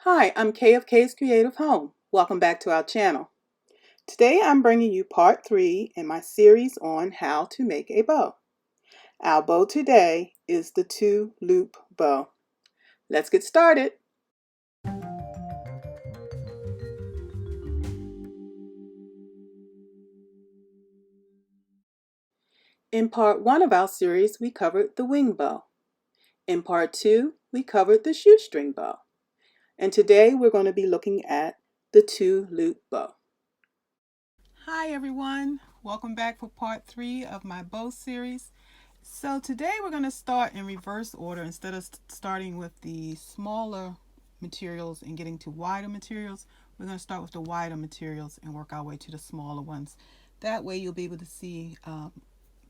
Hi, I'm Kay of Kay's Creative Home. Welcome back to our channel. Today I'm bringing you part 3 in my series on how to make a bow. Our bow today is the 2-loop bow. Let's get started. In part 1 of our series, we covered the wing bow. In part 2, we covered the shoestring bow. And today we're going to be looking at the 2-loop bow. Hi everyone, welcome back for part 3 of my bow series. So today we're going to start in reverse order. Instead of starting with the smaller materials and getting to wider materials, we're going to start with the wider materials and work our way to the smaller ones. That way you'll be able to see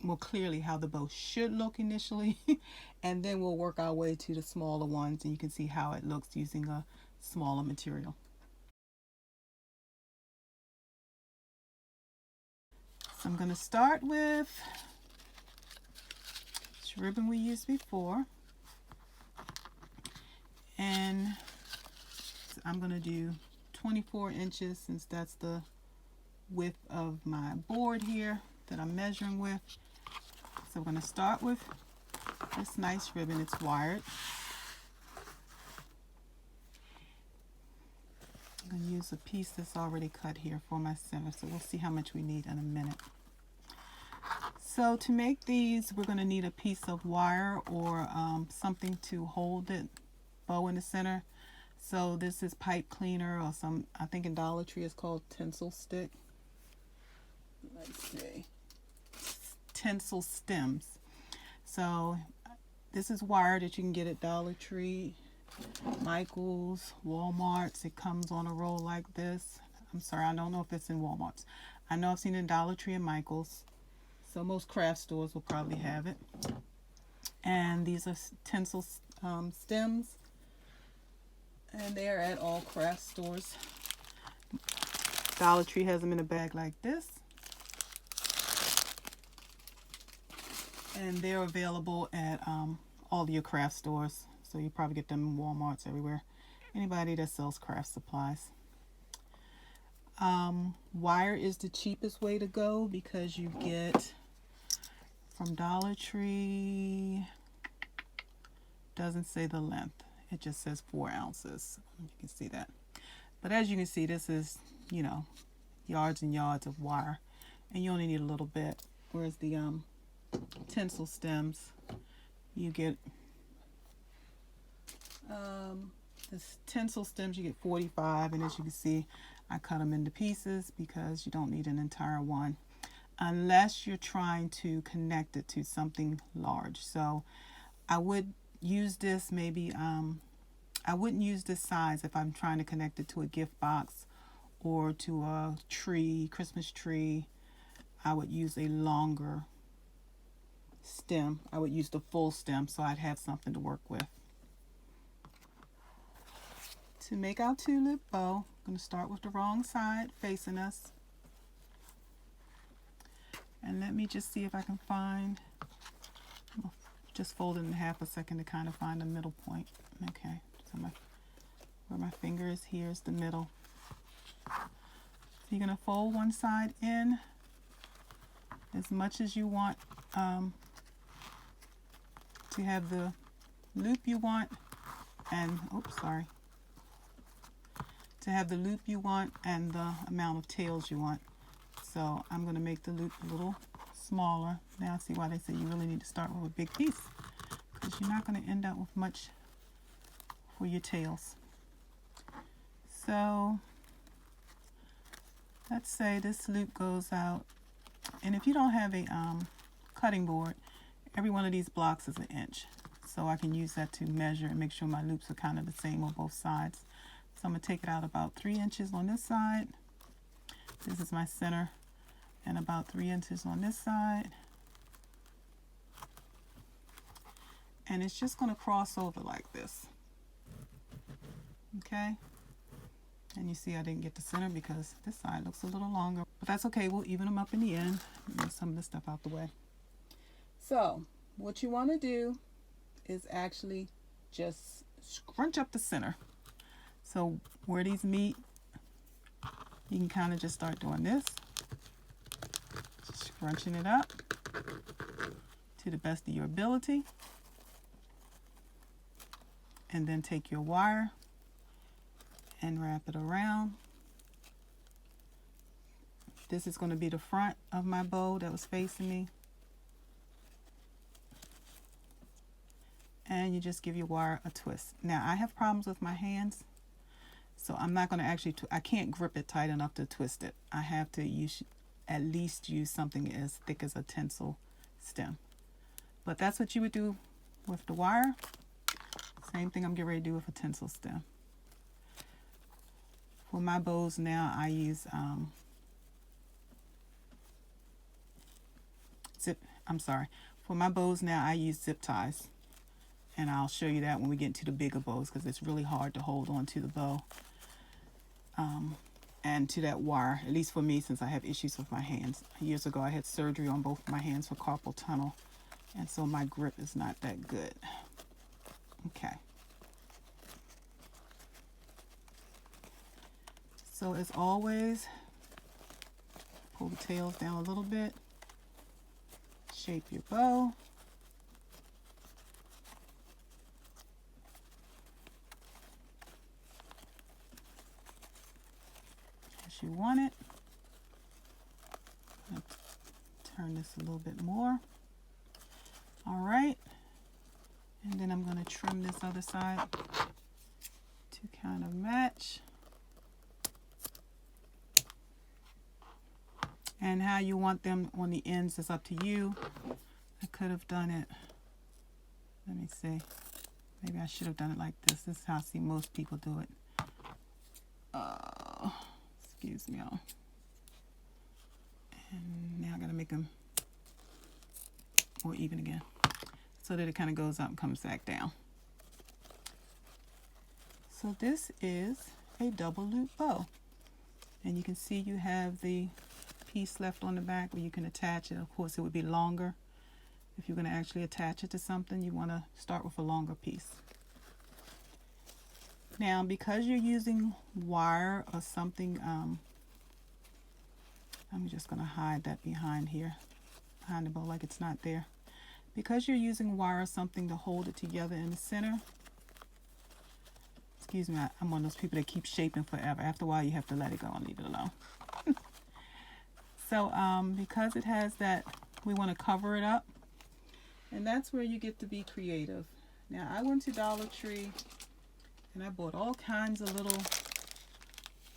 more clearly how the bow should look initially, and then we'll work our way to the smaller ones and you can see how it looks using a smaller material. So I'm going to start with this ribbon we used before, and I'm going to do 24 inches since that's the width of my board here that I'm measuring with. So we're going to start with this nice ribbon. It's wired. I'm going to use a piece that's already cut here for my center, so we'll see how much we need in a minute. So to make these, we're going to need a piece of wire or something to hold it bow in the center. So this is pipe cleaner, or some, I think in Dollar Tree it's called tinsel stick. Let's see, tinsel stems. So this is wire that you can get at Dollar Tree, Michael's, Walmart's. It comes on a roll like this. I'm sorry, I don't know if it's in Walmart's. I know I've seen it in Dollar Tree and Michael's. So most craft stores will probably have it. And these are tinsel stems. And they're at all craft stores. Dollar Tree has them in a bag like this. And they're available at all your craft stores. So you probably get them in Walmart's, everywhere. Anybody that sells craft supplies. Wire is the cheapest way to go because you get from Dollar Tree, doesn't say the length. It just says 4 ounces. You can see that. But as you can see, this is, you know, yards and yards of wire. And you only need a little bit. Whereas the tinsel stems, you get this tinsel stems, you get 45. And as you can see, I cut them into pieces because you don't need an entire one unless you're trying to connect it to something large. So I would use this maybe, I wouldn't use this size if I'm trying to connect it to a gift box or to a tree, Christmas tree. I would use a longer stem. I would use the full stem so I'd have something to work with. To make our 2-loop bow, I'm going to start with the wrong side facing us. And let me just see if I can find, I'll just fold it in half a second to kind of find the middle point. Okay, so where my finger is here is the middle. So you're going to fold one side in as much as you want to have the loop you want, and to have the loop you want and the amount of tails you want. So I'm going to make the loop a little smaller. Now see why they say you really need to start with a big piece, because you're not going to end up with much for your tails. So let's say this loop goes out, and if you don't have a cutting board, every one of these blocks is 1 inch. So I can use that to measure and make sure my loops are kind of the same on both sides. So I'm going to take it out about 3 inches on this side. This is my center, and about 3 inches on this side. And it's just going to cross over like this. Okay? And you see I didn't get the center because this side looks a little longer. But that's okay, we'll even them up in the end. Get some of this stuff out the way. So, what you want to do is actually just scrunch up the center. So where these meet, you can kind of just start doing this, scrunching it up to the best of your ability, and then take your wire and wrap it around. This is going to be the front of my bow that was facing me. And you just give your wire a twist. Now I have problems with my hands, so I'm not going to actually, I can't grip it tight enough to twist it. I have to at least use something as thick as a tinsel stem. But that's what you would do with the wire. Same thing I'm getting ready to do with a tinsel stem. For my bows now, I use For my bows now, I use zip ties. And I'll show you that when we get into the bigger bows, because it's really hard to hold on to the bow and to that wire, at least for me, since I have issues with my hands. Years ago, I had surgery on both my hands for carpal tunnel, and so my grip is not that good. Okay. So as always, pull the tails down a little bit, shape your bow. As you want it. I'm going to turn this a little bit more. All right. And then I'm going to trim this other side to kind of match. And how you want them on the ends is up to you. I could have done it, let me see, maybe I should have done it like this. This is how I see most people do it. Excuse me, y'all. And now I gotta make them more even again, so that it kind of goes up and comes back down. So this is a double loop bow. And you can see you have the piece left on the back where you can attach it. Of course, it would be longer. If you're going to actually attach it to something, you want to start with a longer piece. Now, because you're using wire or something, I'm just going to hide that behind here, behind the bow, like it's not there. Because you're using wire or something to hold it together in the center, excuse me, I'm one of those people that keep shaping forever. After a while, you have to let it go and leave it alone. So because it has that, we want to cover it up. And that's where you get to be creative. Now, I went to Dollar Tree and I bought all kinds of little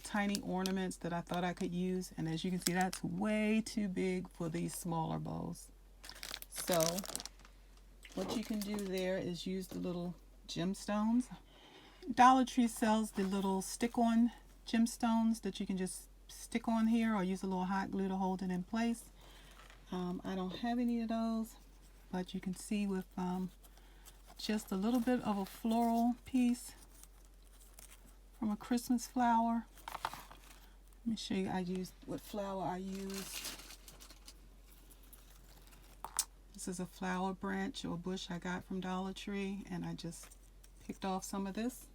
tiny ornaments that I thought I could use. And as you can see, that's way too big for these smaller bows. So what you can do there is use the little gemstones. Dollar Tree sells the little stick-on gemstones that you can just stick on here, or use a little hot glue to hold it in place. I don't have any of those, but you can see with just a little bit of a floral piece from a Christmas flower. Let me show you what flower I used. This is a flower branch or bush I got from Dollar Tree, and I just picked off some of this.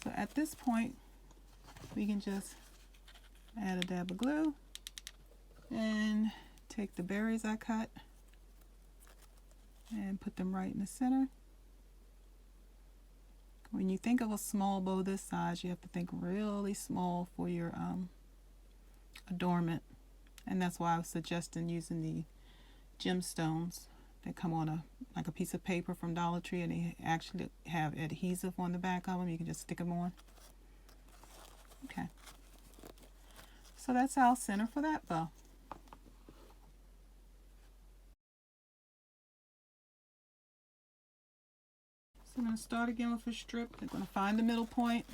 So at this point, we can just add a dab of glue and take the berries I cut and put them right in the center. When you think of a small bow this size, you have to think really small for your adornment. And that's why I was suggesting using the gemstones that come on like a piece of paper from Dollar Tree, and they actually have adhesive on the back of them. You can just stick them on. Okay, so that's our center for that bow. So I'm going to start again with a strip. I'm going to find the middle point.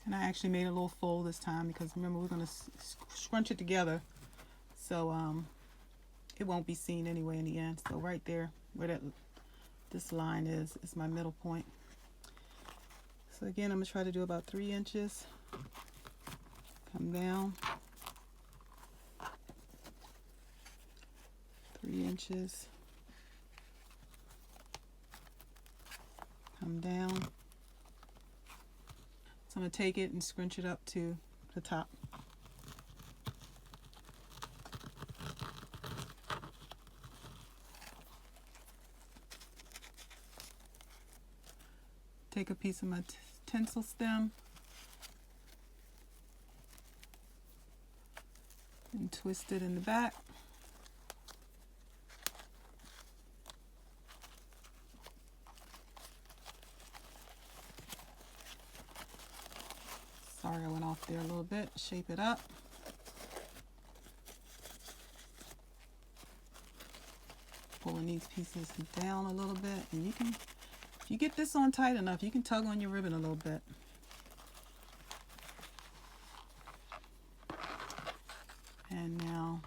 And I actually made a little fold this time because remember, we're going to scrunch it together, so it won't be seen anyway in the end. So right there where this line is my middle point. So again, I'm going to try to do about 3 inches. Come down. 3 inches. Come down. So I'm going to take it and scrunch it up to the top. Take a piece of my tinsel stem and twist it in the back. Sorry, I went off there a little bit. Shape it up. Pulling these pieces down a little bit, and you can, if you get this on tight enough, you can tug on your ribbon a little bit. And now,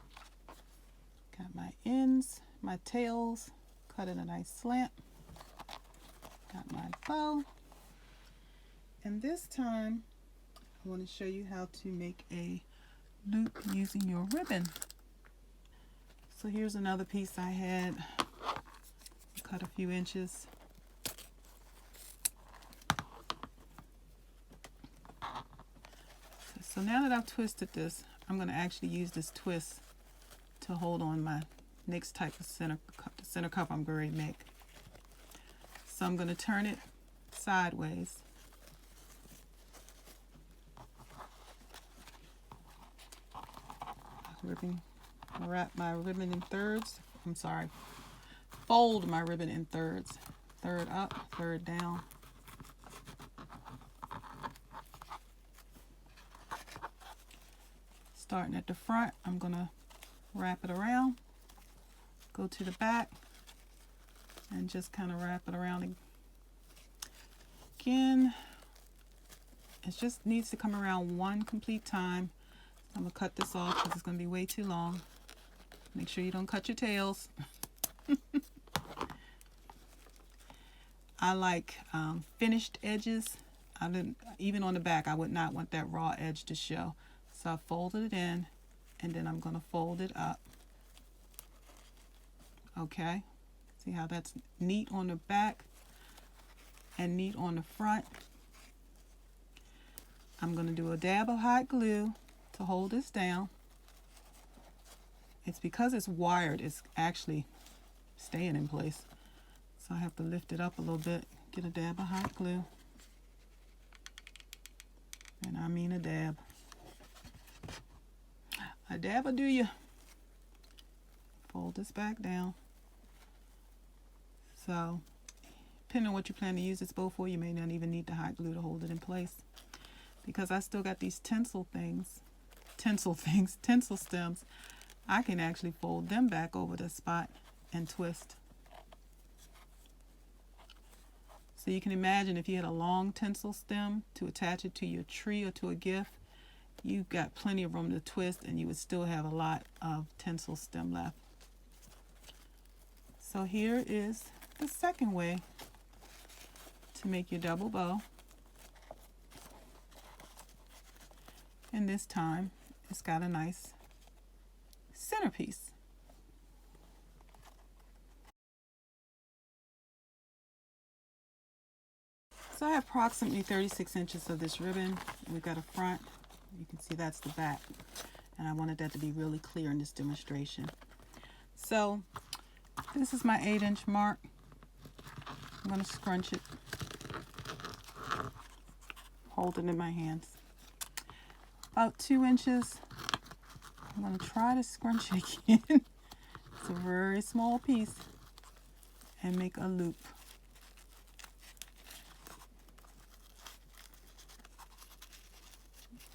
got my ends, my tails, cut in a nice slant. Got my bow. And this time, I want to show you how to make a loop using your ribbon. So here's another piece I had. Cut a few inches. So now that I've twisted this, I'm going to actually use this twist to hold on my next type of center cuff I'm going to make. So I'm going to turn it sideways. Wrap my ribbon in thirds. I'm sorry. Fold my ribbon in thirds. Third up, third down. Starting at the front, I'm going to wrap it around. Go to the back and just kind of wrap it around again. It just needs to come around one complete time. I'm going to cut this off because it's going to be way too long. Make sure you don't cut your tails. I like finished edges. Even on the back, I would not want that raw edge to show. So I folded it in, and then I'm going to fold it up. Okay, see how that's neat on the back and neat on the front. I'm going to do a dab of hot glue to hold this down. It's because it's wired, it's actually staying in place. So I have to lift it up a little bit, get a dab of hot glue. And I mean a dab. A dab will do you. Fold this back down. So, depending on what you plan to use this bow for, you may not even need the hot glue to hold it in place. Because I still got these tinsel stems, I can actually fold them back over the spot and twist. So you can imagine if you had a long tinsel stem to attach it to your tree or to a gift, you've got plenty of room to twist and you would still have a lot of tinsel stem left. So here is the second way to make your double bow. And this time it's got a nice centerpiece. So I have approximately 36 inches of this ribbon. We've got a front. You can see that's the back. And I wanted that to be really clear in this demonstration. So this is my 8-inch mark. I'm going to scrunch it. Hold it in my hands. About 2 inches. I'm going to try to scrunch it again. It's a very small piece. And make a loop.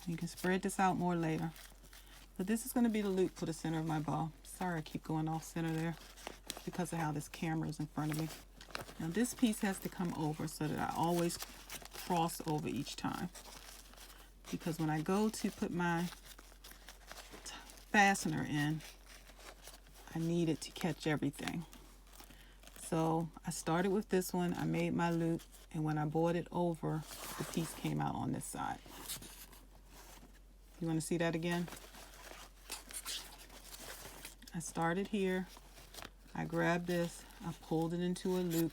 You can spread this out more later. But this is going to be the loop for the center of my bow. Sorry I keep going off center there because of how this camera is in front of me. Now this piece has to come over so that I always cross over each time. Because when I go to put my fastener in, I need it to catch everything. So I started with this one, I made my loop, and when I brought it over, the piece came out on this side. You want to see that again? I started here, I grabbed this, I pulled it into a loop,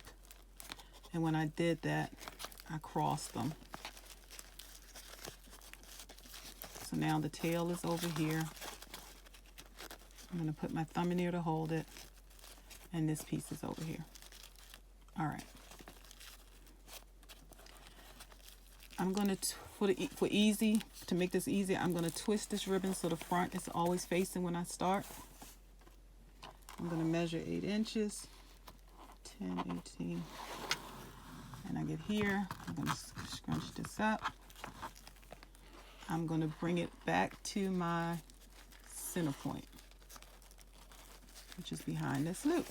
and when I did that, I crossed them. So now the tail is over here. I'm going to put my thumb in here to hold it, and this piece is over here. All right. I'm going to, to make this easy, I'm going to twist this ribbon so the front is always facing when I start. I'm going to measure 8 inches, 10, 18, and I get here. I'm going to scrunch this up. I'm going to bring it back to my center point, which is behind this loop.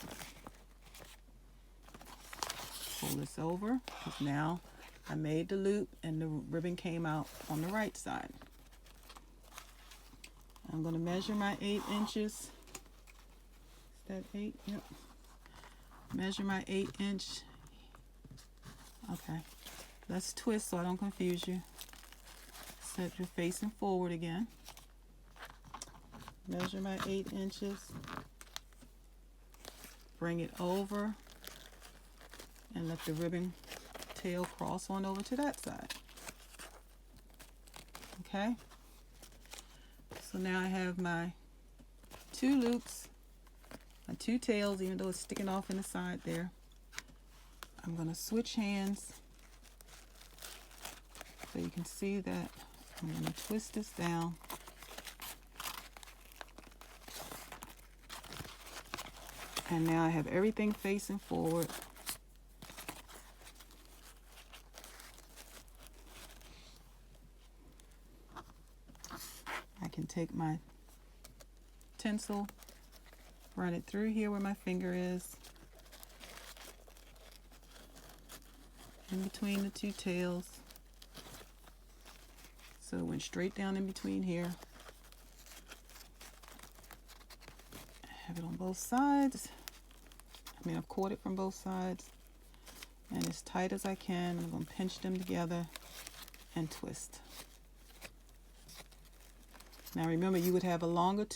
Pull this over, because now I made the loop and the ribbon came out on the right side. I'm going to measure my 8 inches. Is that 8? Yep. Measure my 8-inch. Okay. Let's twist so I don't confuse you. Set your facing forward again. Measure my 8 inches. Bring it over and let the ribbon tail cross on over to that side. Okay. So now I have my 2 loops, my 2 tails, even though it's sticking off in the side there. I'm going to switch hands so you can see that I'm going to twist this down. And now I have everything facing forward. I can take my tinsel, run it through here where my finger is, in between the 2 tails. So it went straight down in between here. Have it on both sides. I've caught it from both sides. And as tight as I can, I'm going to pinch them together and twist. Now remember, you would have a longer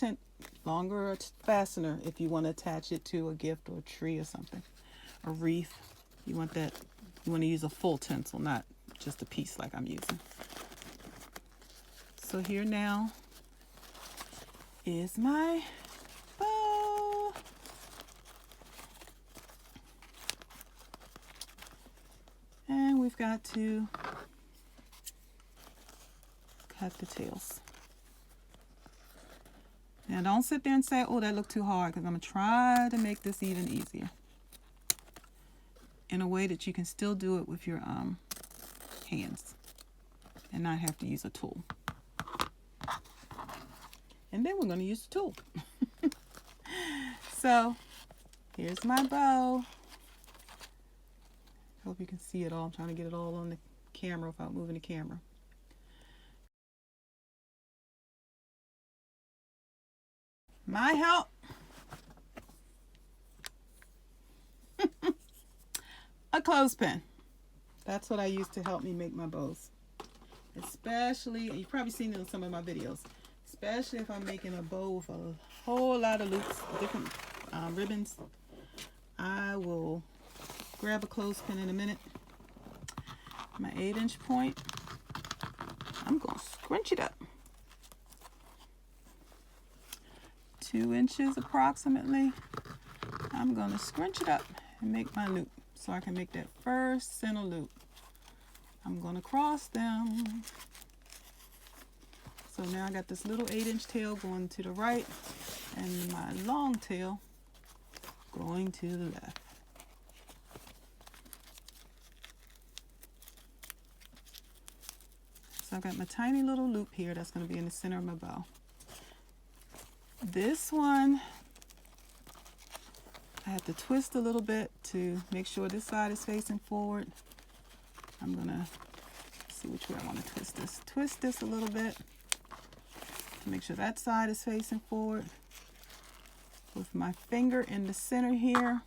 fastener if you want to attach it to a gift or a tree or something. A wreath. You want to use a full tinsel, not just a piece like I'm using. So here now is my bow. And we've got to cut the tails. Now don't sit there and say, oh, that looked too hard, because I'm going to try to make this even easier in a way that you can still do it with your hands and not have to use a tool. And then we're going to use the tool. So here's my bow. Hope you can see it all. I'm trying to get it all on the camera without moving the camera. My help. A clothespin. That's what I use to help me make my bows. Especially, you've probably seen it in some of my videos, especially if I'm making a bow with a whole lot of loops, different ribbons. I will grab a clothespin in a minute. My 8-inch point. I'm going to scrunch it up. 2 inches approximately. I'm going to scrunch it up and make my loop so I can make that first center loop. I'm going to cross them. So now I got this little 8-inch tail going to the right and my long tail going to the left. So I've got my tiny little loop here that's going to be in the center of my bow. This one, I have to twist a little bit to make sure this side is facing forward. I'm going to see which way I want to twist this. Twist this a little bit to make sure that side is facing forward. With my finger in the center here,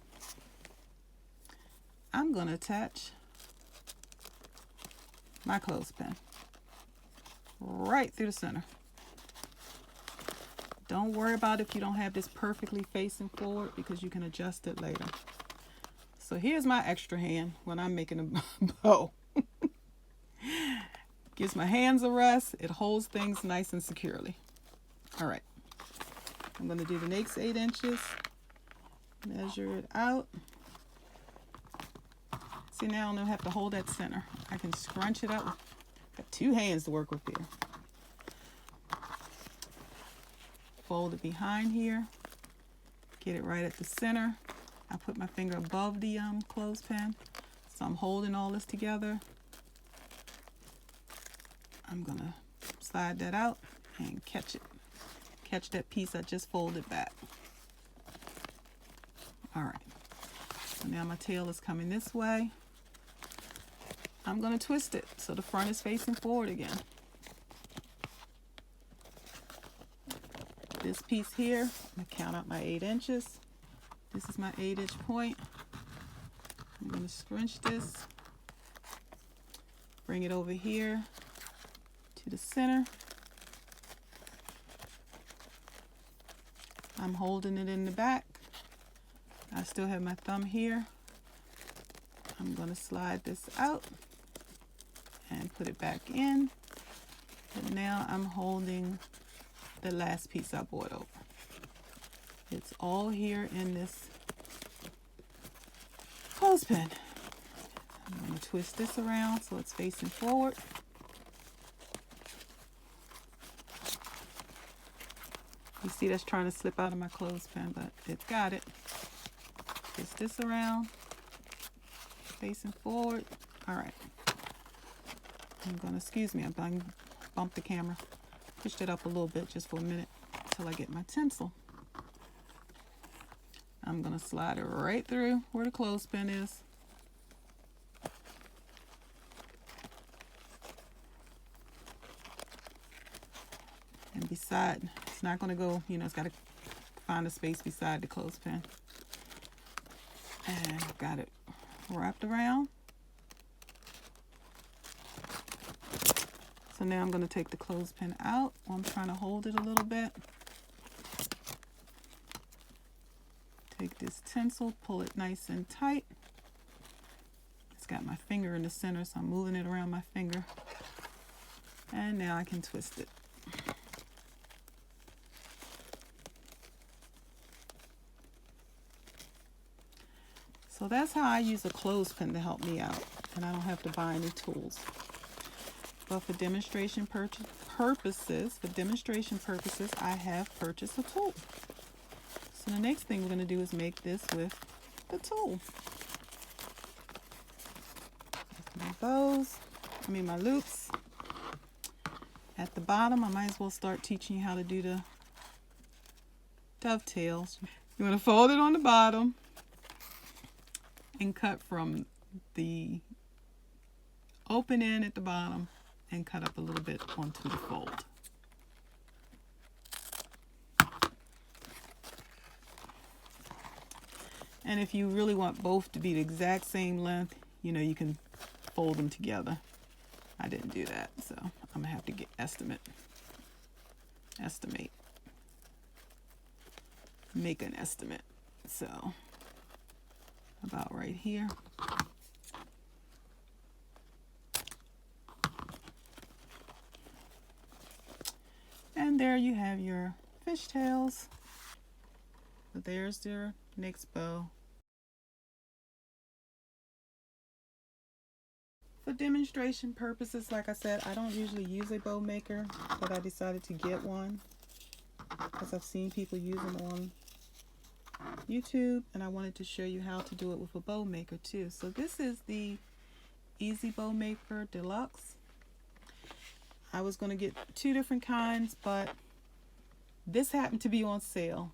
I'm going to attach my clothespin right through the center. Don't worry about if you don't have this perfectly facing forward, because you can adjust it later. So here's my extra hand when I'm making a bow. Gives my hands a rest. It holds things nice and securely. All right. I'm going to do the next 8 inches. Measure it out. See, now I don't have to hold that center. I can scrunch it up. Got 2 hands to work with here. Fold it behind here. Get it right at the center. I put my finger above the clothespin. So I'm holding all this together. I'm going to slide that out and catch it. Catch that piece I just folded back. All right. So now my tail is coming this way. I'm going to twist it so the front is facing forward again. This piece here, I'm going to count out my 8 inches. This is my 8-inch point. I'm going to scrunch this, bring it over here to the center. I'm holding it in the back. I still have my thumb here. I'm going to slide this out and put it back in. And now I'm holding the last piece I brought over. It's all here in this clothespin. I'm going to twist this around so it's facing forward. You see that's trying to slip out of my clothespin, but it's got it. Twist this around, facing forward. All right. I'm going to, excuse me, I'm going to bump the camera. Pushed it up a little bit just for a minute until I get my tinsel. I'm going to slide it right through where the clothespin is. And beside, it's not going to go, you know, it's got to find a space beside the clothespin. And I've got it wrapped around. So now I'm going to take the clothespin out. I'm trying to hold it a little bit. Take this tinsel, pull it nice and tight. It's got my finger in the center, so I'm moving it around my finger. And now I can twist it. So that's how I use a clothespin to help me out, and I don't have to buy any tools. But for demonstration purposes, I have purchased a tool. So the next thing we're going to do is make this with the tool. My bows, my loops. At the bottom, I might as well start teaching you how to do the dovetails. You want to fold it on the bottom and cut from the open end at the bottom and cut up a little bit onto the fold. And if you really want both to be the exact same length, you know, you can fold them together. I didn't do that, so I'm gonna have to estimate, make an estimate. So about right here. And there you have your fishtails. So there's their next bow. For demonstration purposes, like I said, I don't usually use a bow maker, but I decided to get one because I've seen people use them on YouTube, and I wanted to show you how to do it with a bow maker too. So this is the Easy Bow Maker Deluxe. I was going to get 2 different kinds, but this happened to be on sale.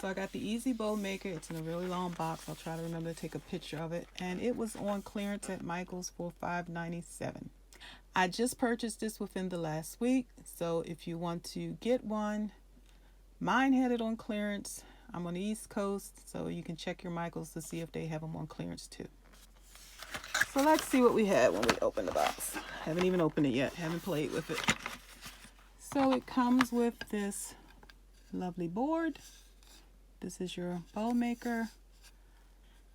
So I got the Easy Bow Maker. It's in a really long box. I'll try to remember to take a picture of it. And it was on clearance at Michael's for $5.97. I just purchased this within the last week. So if you want to get one, mine had it on clearance. I'm on the East Coast, so you can check your Michael's to see if they have them on clearance too. So let's see what we had when we opened the box. Haven't even opened it yet. Haven't played with it. So it comes with this lovely board. This is your bow maker,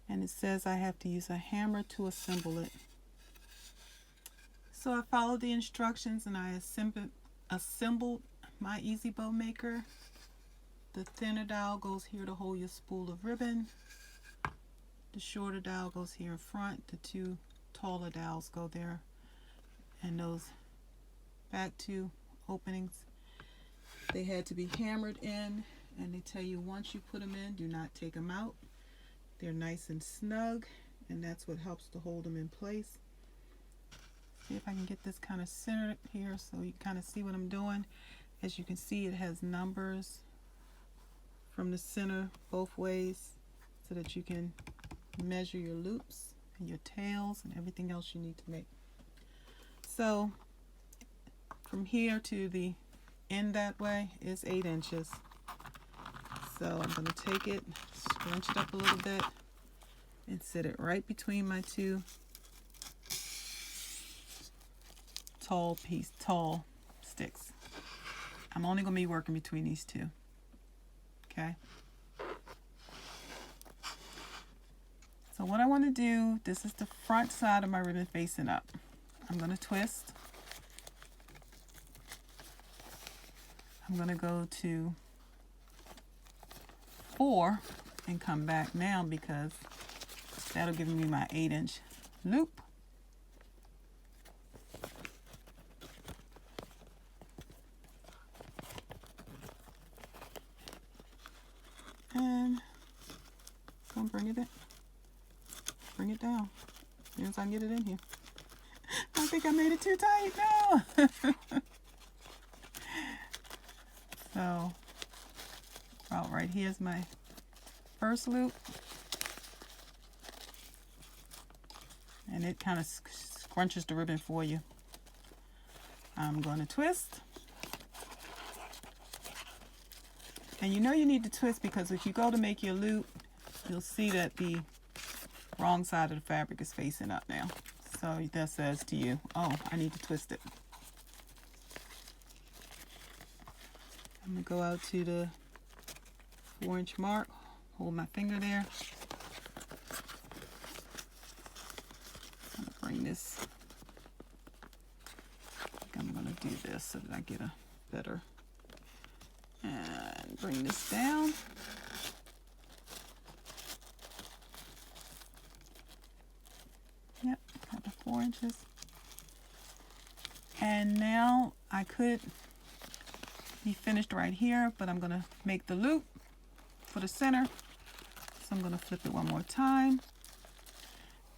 and it says I have to use a hammer to assemble it. So I followed the instructions and I assembled my easy bow maker. The thinner dowel goes here to hold your spool of ribbon. The shorter dowel goes here in front. The two taller dowels go there, and those back two openings, they had to be hammered in, and they tell you once you put them in, do not take them out. They're nice and snug, and that's what helps to hold them in place. See if I can get this kind of centered here so you kind of see what I'm doing. As you can see, it has numbers from the center both ways so that you can measure your loops and your tails and everything else you need to make. So from here to the end that way is 8 inches. So I'm going to take it, scrunch it up a little bit, and sit it right between my two tall sticks. I'm only going to be working between these two. Okay. So what I want to do, this is the front side of my ribbon facing up. I'm going to twist. I'm going to go to 4 and come back now because that'll give me my 8-inch loop. And I'm going to bring it down as soon as I can get it in here. I think I made it too tight. No. So, well, right here's my first loop, and it kind of scrunches the ribbon for you. I'm going to twist. And you know you need to twist because if you go to make your loop, you'll see that the wrong side of the fabric is facing up now. So that says to you, oh, I need to twist it. I'm going to go out to the 4-inch mark, hold my finger there. I'm going to bring this, I'm going to do this so that I get a better, and bring this down. Yep, got the 4 inches. And now I could be finished right here, but I'm going to make the loop for the center. So I'm going to flip it one more time.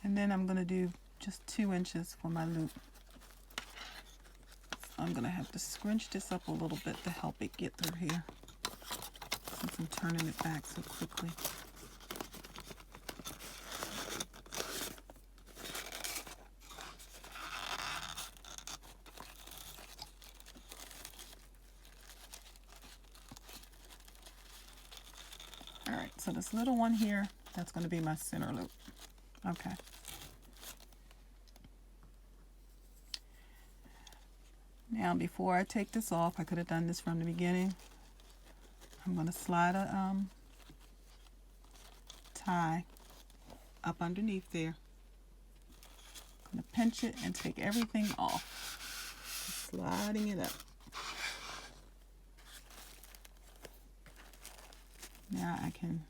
And then I'm going to do just 2 inches for my loop. So I'm going to have to scrunch this up a little bit to help it get through here, since I'm turning it back so quickly. Alright, so this little one here, that's going to be my center loop. Okay. Now before I take this off, I could have done this from the beginning. I'm going to slide a tie up underneath there. I'm going to pinch it and take everything off. Just sliding it up. Now I can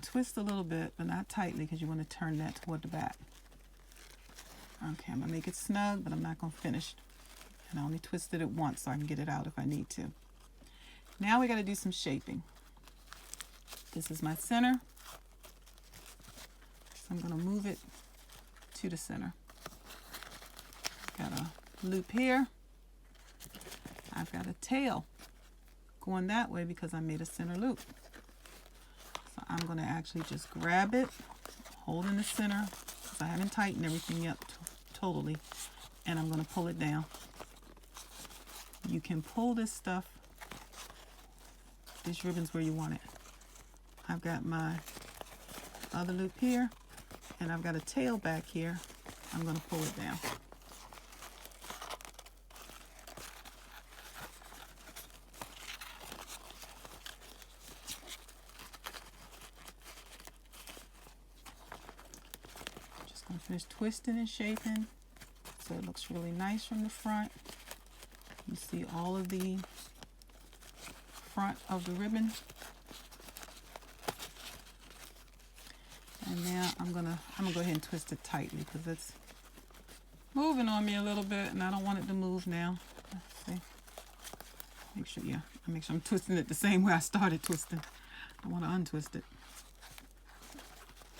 twist a little bit, but not tightly because you want to turn that toward the back. Okay, I'm going to make it snug, but I'm not going to finish. And I only twisted it once so I can get it out if I need to. Now we got to do some shaping. This is my center. So I'm going to move it to the center. Got a loop here. I've got a tail going that way because I made a center loop. So I'm going to actually just grab it, hold in the center, because I haven't tightened everything up totally, and I'm going to pull it down. You can pull this stuff, these ribbons, where you want it. I've got my other loop here, and I've got a tail back here. I'm going to pull it down. finish twisting and shaping so it looks really nice from the front. You see all of the front of the ribbon. And now I'm gonna go ahead and twist it tightly because it's moving on me a little bit and I don't want it to move now. Let's see. Make sure I'm twisting it the same way I started twisting. I want to untwist it.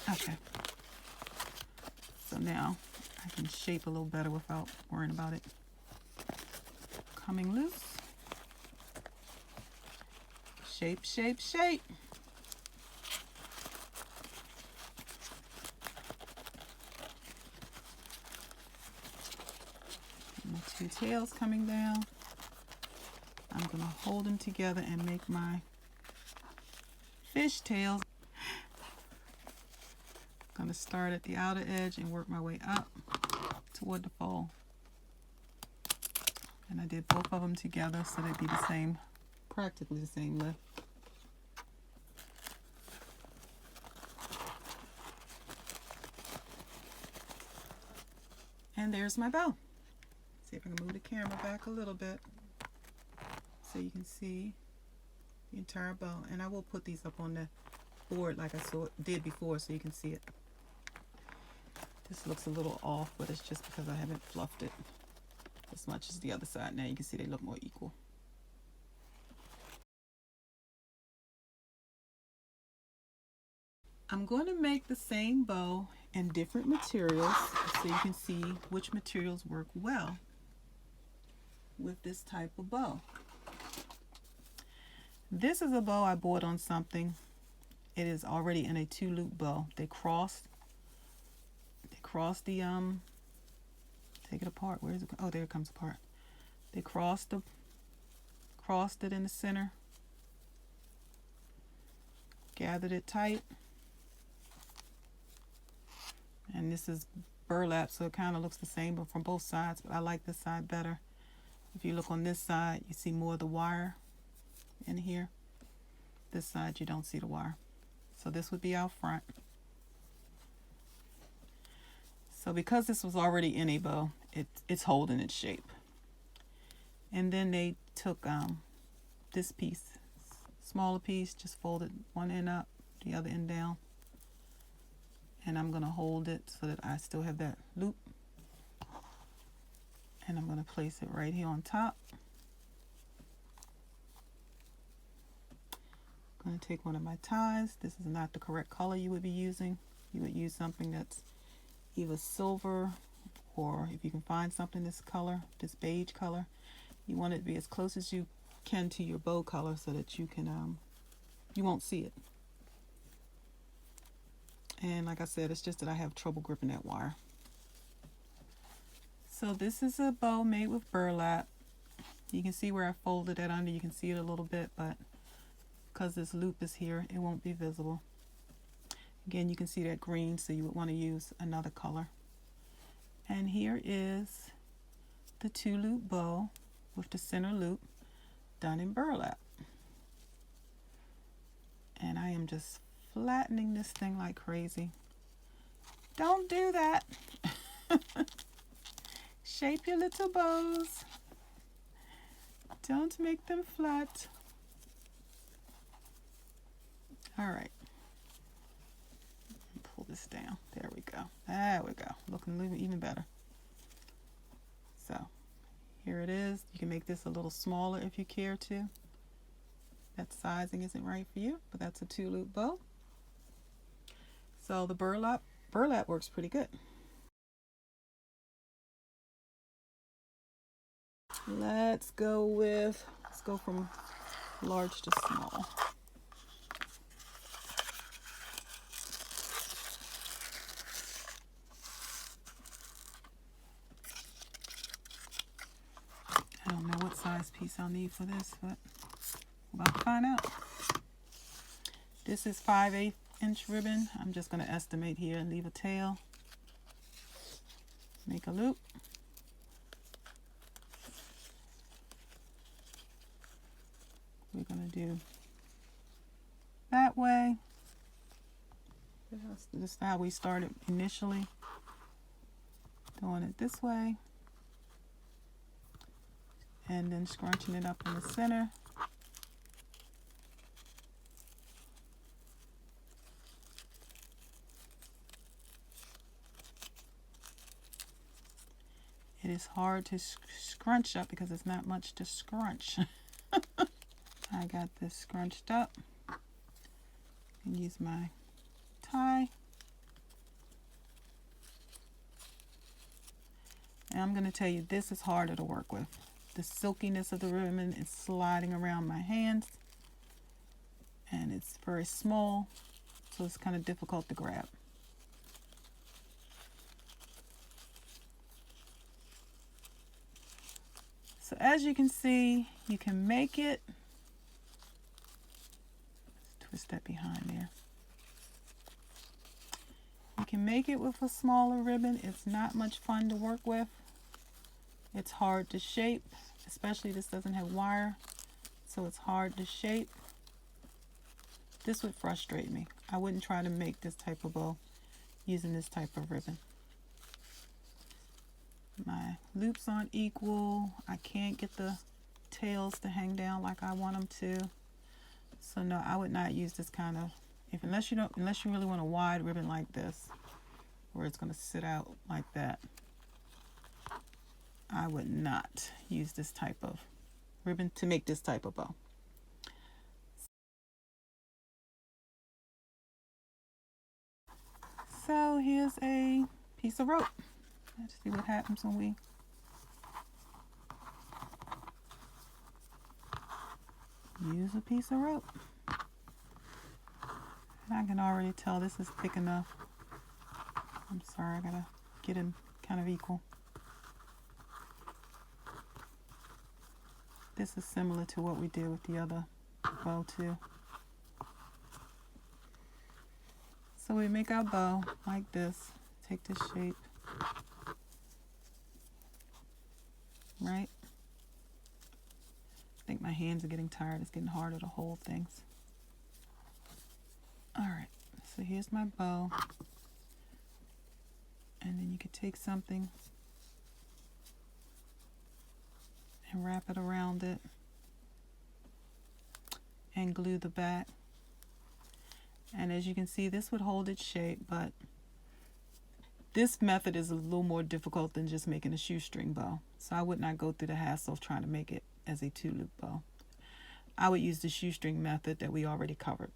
Okay. So now I can shape a little better without worrying about it coming loose. Shape, shape, shape. My two tails coming down. I'm going to hold them together and make my fish tails. I'm going to start at the outer edge and work my way up toward the fold. And I did both of them together so they'd be the same, practically the same lift. And there's my bow. See if I can move the camera back a little bit so you can see the entire bow. And I will put these up on the board like I did before so you can see it. This looks a little off, but it's just because I haven't fluffed it as much as the other side. Now you can see they look more equal. I'm going to make the same bow in different materials so you can see which materials work well with this type of bow. This is a bow I bought on something. It is already in a 2-loop bow. They crossed the take it apart. Where is it? Oh, there it comes apart. They crossed it in the center, gathered it tight, and this is burlap, so it kind of looks the same but from both sides, but I like this side better. If you look on this side, you see more of the wire in here. This side you don't see the wire. So this would be out front. So because this was already in a bow, it's holding its shape. And then they took this piece, smaller piece, just folded one end up, the other end down. And I'm going to hold it so that I still have that loop. And I'm going to place it right here on top. I'm going to take one of my ties. This is not the correct color you would be using. You would use something that's either silver, or if you can find something this color, this beige color, you want it to be as close as you can to your bow color so that you can you won't see it. And like I said, it's just that I have trouble gripping that wire. So this is a bow made with burlap. You can see where I folded that under. You can see it a little bit, but because this loop is here, it won't be visible. Again, you can see that green, so you would want to use another color. And here is the 2-loop bow with the center loop done in burlap. And I am just flattening this thing like crazy. Don't do that. Shape your little bows. Don't make them flat. All right. Pull this down. There we go. There we go. Looking even better. So here it is. You can make this a little smaller if you care to. That sizing isn't right for you, but that's a 2-loop bow. So the burlap works pretty good. Let's go from large to small. I don't know what size piece I'll need for this, but we're about to find out. This is 5/8 inch ribbon. I'm just going to estimate here and leave a tail. Make a loop. We're going to do that way. This is how we started initially. Doing it this way. And then scrunching it up in the center. It is hard to scrunch up because there's not much to scrunch. I got this scrunched up. And use my tie. And I'm going to tell you, this is harder to work with. The silkiness of the ribbon is sliding around my hands. And it's very small, so it's kind of difficult to grab. So as you can see, you can make it. Let's twist that behind there. You can make it with a smaller ribbon. It's not much fun to work with. It's hard to shape, especially this doesn't have wire, so it's hard to shape. This would frustrate me. I wouldn't try to make this type of bow using this type of ribbon. My loops aren't equal. I can't get the tails to hang down like I want them to. So no, I would not use this kind of, unless you really want a wide ribbon like this, where it's going to sit out like that. I would not use this type of ribbon to make this type of bow. So here's a piece of rope. Let's see what happens when we use a piece of rope. And I can already tell this is thick enough. I'm sorry, I gotta get them kind of equal. This is similar to what we did with the other bow too. So we make our bow like this. Take this shape. Right? I think my hands are getting tired. It's getting harder to hold things. Alright, so here's my bow. And then you could take something and wrap it around it and glue the back. And as you can see, this would hold its shape, but this method is a little more difficult than just making a shoestring bow. So I would not go through the hassle of trying to make it as a 2-loop bow. I would use the shoestring method that we already covered.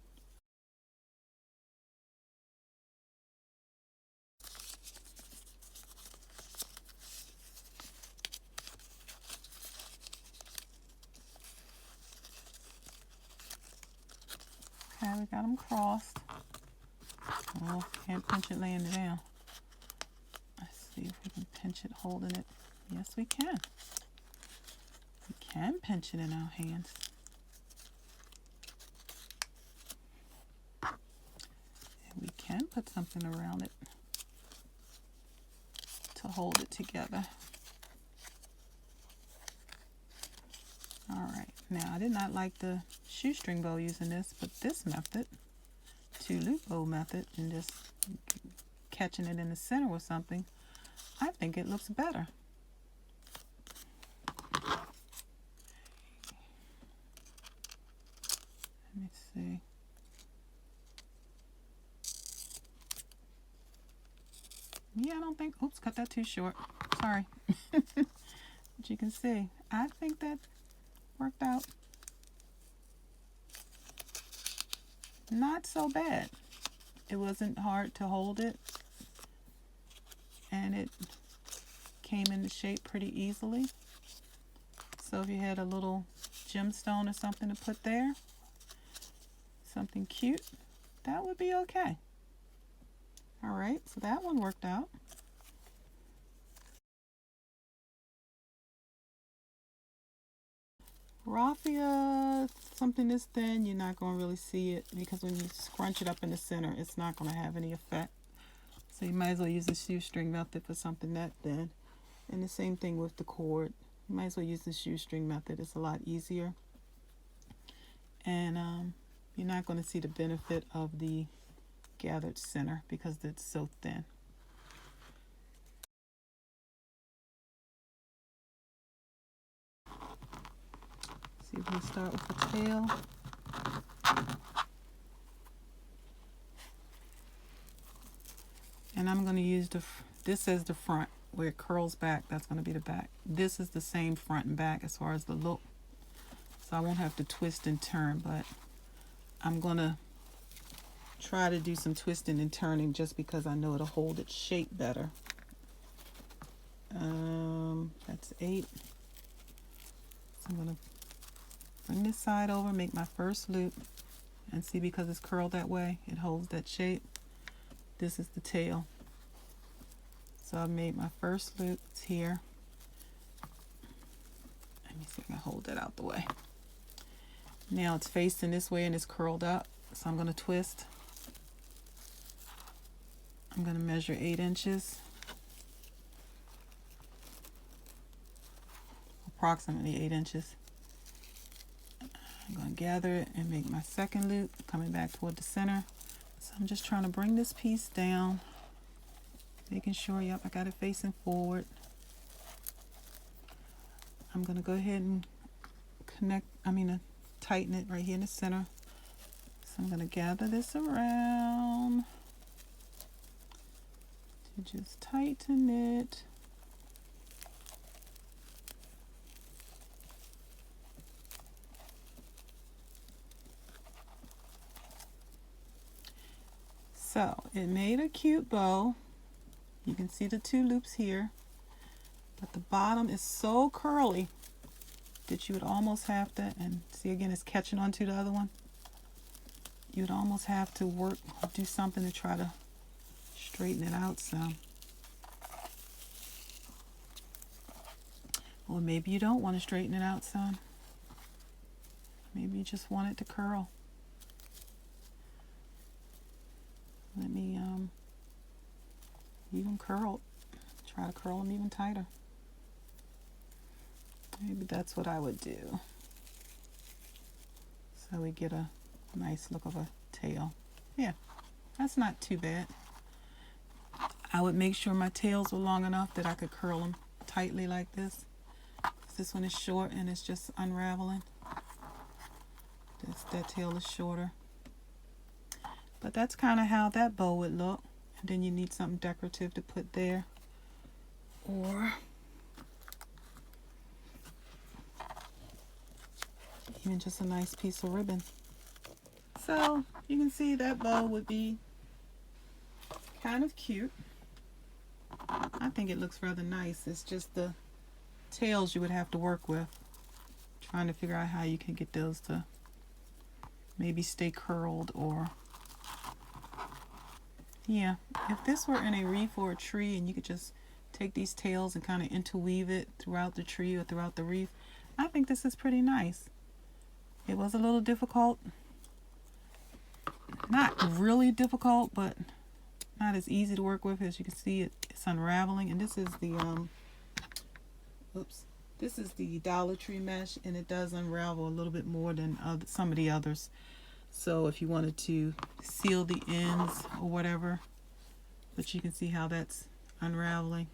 Okay, we got them crossed. Oh, can't pinch it laying it down. Let's see if we can pinch it holding it. Yes, we can. We can pinch it in our hands. And we can put something around it to hold it together. Alright, now I did not like the shoestring bow using this, but this method, 2-loop bow method, and just catching it in the center with something, I think it looks better. Let me see. Yeah, I don't think, oops, cut that too short. Sorry. But you can see, I think that worked out not so bad. It wasn't hard to hold it, and it came into shape pretty easily. So if you had a little gemstone or something to put there, something cute, that would be okay. Alright, so that one worked out. Raffia, something this thin, you're not going to really see it because when you scrunch it up in the center, it's not going to have any effect. So you might as well use the shoestring method for something that thin. And the same thing with the cord. You might as well use the shoestring method. It's a lot easier. And you're not going to see the benefit of the gathered center because it's so thin. See if we start with the tail. And I'm going to use this as the front, where it curls back, that's going to be the back. This is the same front and back as far as the look. So I won't have to twist and turn, but I'm going to try to do some twisting and turning just because I know it'll hold its shape better. That's 8. So I'm going to bring this side over, make my first loop, and see, because it's curled that way, it holds that shape. This is the tail. So I made my first loop. It's here. Let me see if I can hold that out the way. Now it's facing this way and it's curled up. So I'm going to twist. I'm going to measure 8 inches. Approximately 8 inches. I'm going to gather it and make my second loop, coming back toward the center. So I'm just trying to bring this piece down, making sure, yep, I got it facing forward. I'm going to go ahead and tighten it right here in the center. So I'm going to gather this around to just tighten it. So it made a cute bow. You can see the 2 loops here, but the bottom is so curly that you would almost have to, and see again it's catching onto the other one, you would almost have to do something to try to straighten it out some. Or maybe you don't want to straighten it out some. Maybe you just want it to curl. Let me even try to curl them even tighter. Maybe that's what I would do. So we get a nice look of a tail. Yeah, that's not too bad. I would make sure my tails were long enough that I could curl them tightly like this. This one is short and it's just unraveling. That tail is shorter. But that's kind of how that bow would look. And then you need something decorative to put there. Or even just a nice piece of ribbon. So you can see that bow would be kind of cute. I think it looks rather nice. It's just the tails you would have to work with. Trying to figure out how you can get those to maybe stay curled, or yeah, if this were in a wreath or a tree and you could just take these tails and kind of interweave it throughout the tree or throughout the wreath, I think this is pretty nice. It was a little difficult. Not really difficult, but not as easy to work with. As you can see, it's unraveling. And this is the this is the Dollar Tree mesh, and it does unravel a little bit more than some of the others. So if you wanted to seal the ends or whatever, but you can see how that's unraveling.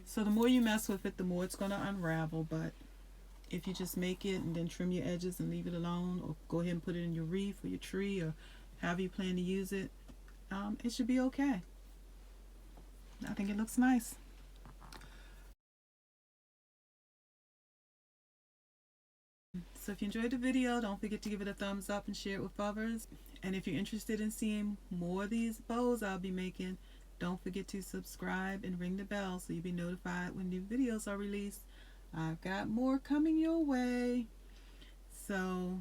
So the more you mess with it, the more it's going to unravel. But if you just make it and then trim your edges and leave it alone, or go ahead and put it in your wreath or your tree, or however you plan to use it, it should be okay. I think it looks nice. So if you enjoyed the video, don't forget to give it a thumbs up and share it with others. And if you're interested in seeing more of these bows I'll be making, don't forget to subscribe and ring the bell so you'll be notified when new videos are released. I've got more coming your way. So,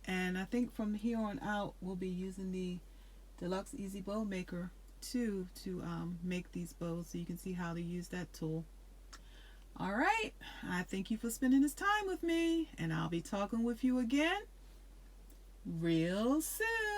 and I think from here on out we'll be using the Deluxe Easy Bow Maker too to make these bows, so you can see how to use that tool. Alright, I thank you for spending this time with me, and I'll be talking with you again real soon.